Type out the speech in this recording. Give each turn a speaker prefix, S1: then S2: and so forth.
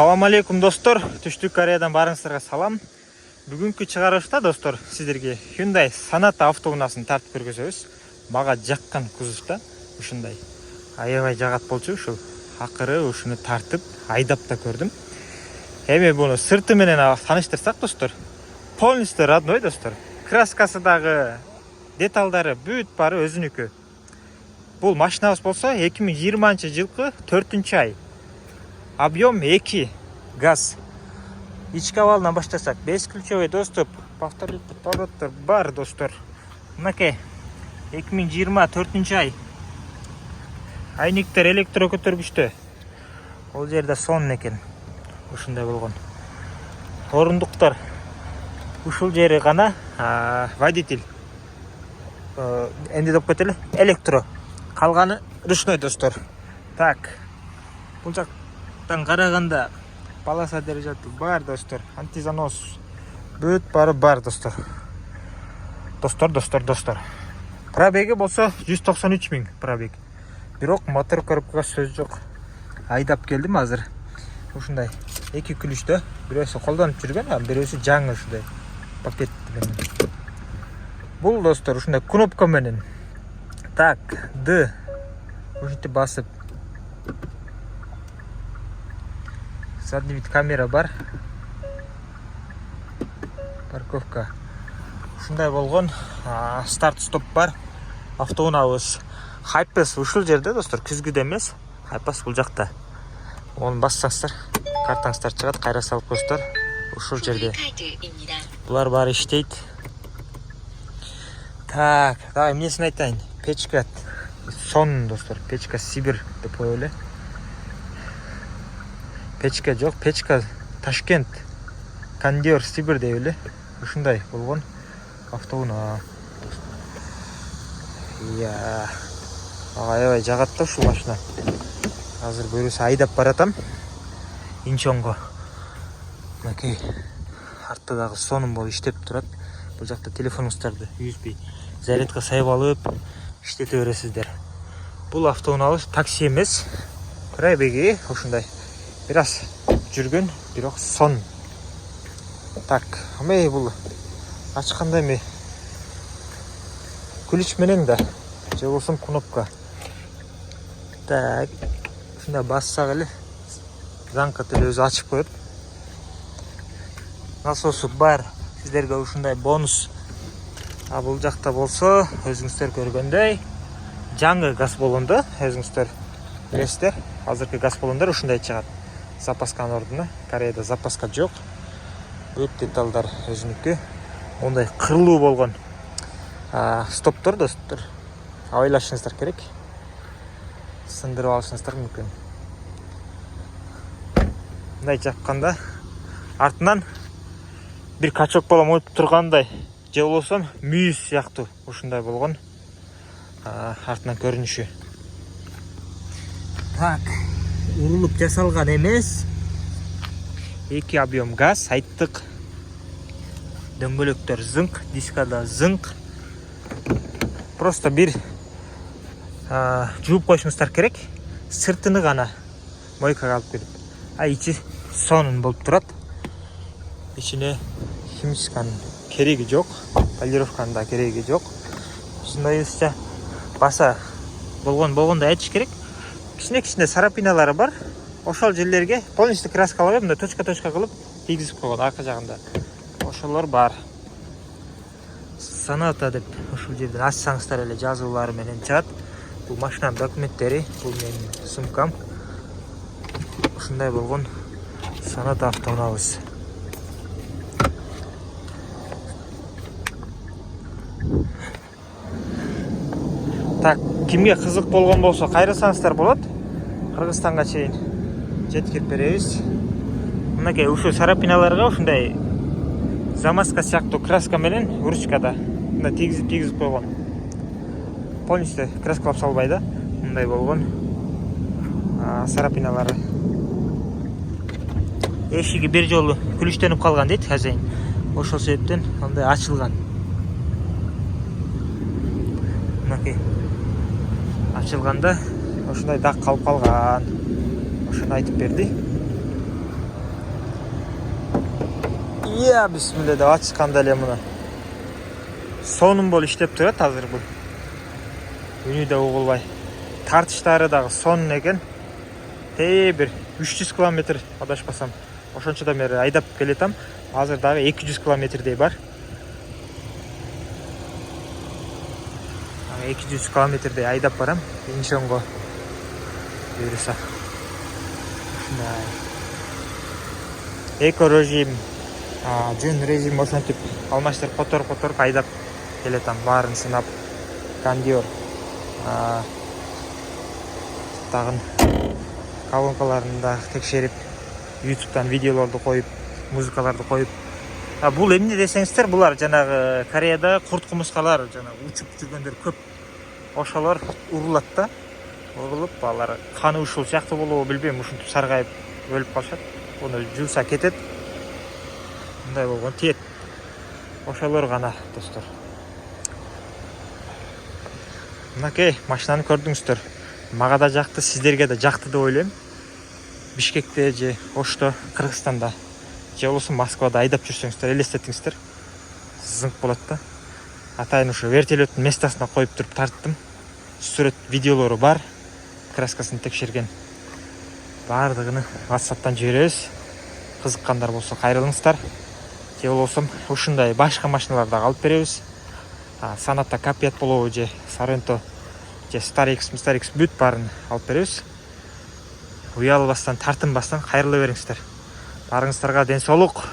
S1: Салам алейкум достор, Түштүк Кореядан барыңыздарга салам. Бүгүнкү чыгарышта достор, сиздерге Hyundai Sonata автоунаасын тартып көргөзөбүз. Мага жаккан кузовда ушундай аябай жагат болчу, ушул акыры ушуну тартып айдап да көрдүм. Эми буну сырты менен тааныштырсак достор, полностью родной достор. Краскасы дагы, деталдары бүт бары өзүнүкү. Бул машинабыз болсо 2020-жылкы 4-ай. Объем 2 газ. Ички абалынан баштасак 5 ключевой доступ, повторить повороттор бар достор. Мынакей 2024-ай. Айниктер электро көтөргүчтө. Ол жерде сон экен. Ушундай болгон. Орундуктар ушул жери гана водитель энди деп кетели электро. Калганы ручной достор. Так. Бул жактан караганда полоса держаты бар достор. Антизанос бүт бары бар достор. Достор. Пробеги болсо 193 000 пробег. Бирок мотор коробкага сөз жок. Айдап келдим азыр. Ушундай эки күлүштө бирөөсү колдонуп жүргөн, а бирөөсү жаңы ушундай пакет менен. Бул достор ушундай кнопка менен. Так, Д. Ушинтип басып. Задний вид камера бар. Парковка. Ушундай болгон. Старт-стоп бар. Автоунаабыз Хайпес ушул жерде достор, күзгүдө эмес. Хайпес бул жакта. Onu bassаңыздар, картаңыздар чыгат, кайра салып коесуздар. Ушул жерде. Булар баары иштейт. Так, давай эмнесин айтайын. Печка сон достор, печка Сибирь деп коелу. Печка жок, печка Ташкент. Кондер Сибирь деп эле. Ушундай болгон автоунаа. Аябай жагат да ушул машина. Азыр бөрүсү айдап баратам. Инчонго. Мынакей артта дагы сонун болуп иштеп турат. Бул жакта телефонуңуздарды үзбөй зарядка сайып алып иштете бересиздер. Бул автоунаабыз такси эмес. Пробеги ушундай. Бир аз жүргөн, бирок сон. Так, эми бул ачканда эми ключ менен да же болсо кнопка. Так, ушундай бассак эле замка деле өзү ачып коет. Насосу бар. Сиздерге ушундай бонус. А бул жакта болсо өзүңүздөр көргөндөй жаңы газ баллондо өзүңүздөр билесиздер. Азыркы газ баллондор ушундай чыгат. Запасканын ордуна. Кореяда запаска жок. Бүт деталдар өзүнүкү. Ондай кырлуу болгон стоптор достор. Абайлашыңыздар керек. Сындырып алышыңыздар мүмкүн. Мындай жапканда артынан бир качок бала моюп тургандай, же болсо мүйүз сыяктуу ушундай болгон артынан көрүнүшү. Так, урулуп жасалган эмес. 2 объем газ айттык. Дөңгөлөктөр зыңк, дискада зыңк. Просто бир жууп коюшуңуздар керек. Сыртыны гана мойкага алып келип. Ичи сонун болуп турат. Ичине химчисканын кереги жок. Полировканын да кереги жок. Биздин оюбузча баса болгондо айтыш керек. Кичине сарапиналары бар. Ошол жерлерге полностью краскалап, мындай точка кылып тийгизип койгон арка жагында. Ошолор бар. Sonata деп ушул жерден ачсаңыздар эле жазуулары менен чыгат. Бул машинанын документтери, бул менин сумкам. Ушундай болгон Sonata автоунаабыз. Так, кимге кызык болгон болсо кайрасаңыздар болот. Кыргызстанга чейин жеткирип беребиз. Мынакей ушул сарапиналарга ушундай замазка сыяктуу краска менен ручкада мындай тийгизип койгон. Полностью краскалап салбай да, мындай болгон сарапиналары. Эшиги бир жолу күлүштөнүп калган дейт хозяин. Ошол себептен андай ачылган. Мынакей ачылганда ушундай дак калып калган. Ошону айтып берди. Iya bismillah деп ачканда эле муну. Сонун болуп иштеп турат азыр бул. Үнү да угулбай. Тартыштары дагы сонун экен. Бир 300 километр адашпасам. Ошончодан бери айдап келетам. Азыр дагы 200 километрдей бар. 200 километрдей айдап барам. Иншонго буйруса. Эко режим, жөн режим ошентип алмаштырып которуп айдап келетам. Баарын сынап, кондиор, тагын колонкаларын да текшерип, YouTube'дан видеолорду коюп, музыкаларды коюп. Бул эмне десеңиздер, булар жанагы Кореяда курт кумурскалар жана учуп жүргөндөр көп. Ошолор урулат да. Урулуп алар каны ушул сыяктуу болобу билбейм, ушинтип саргайып өлүп калышат. Onu жууса кетет. Мындай болгон тиет. Ошолор гана достор. Мынакей машинаны көрдүңүздөр. Мага да жакты, сиздерге да жакты деп ойлойм. Бишкекте же Ошто, Кыргызстанда же болбосо Москвада айдап жүрсөңүздөр, элестетиңиздер. Зыңк болот да. Атайын ушу вертолеттун местосуна коюп туруп тарттым. Сүрөт видеолору бар. Краскасын текшерген. Бардыгыны WhatsApp'tan жиберебиз. Кызыккандар болсо кайрылыңыздар. Же болбосо ушундай башка машиналарды алып беребиз. Саната Капиат болобу же Соренто же Старикс бүт баарын алып беребиз. Уялбастан, тартынбастан кайрыла бериңиздер. Барыңыздарга ден соолук.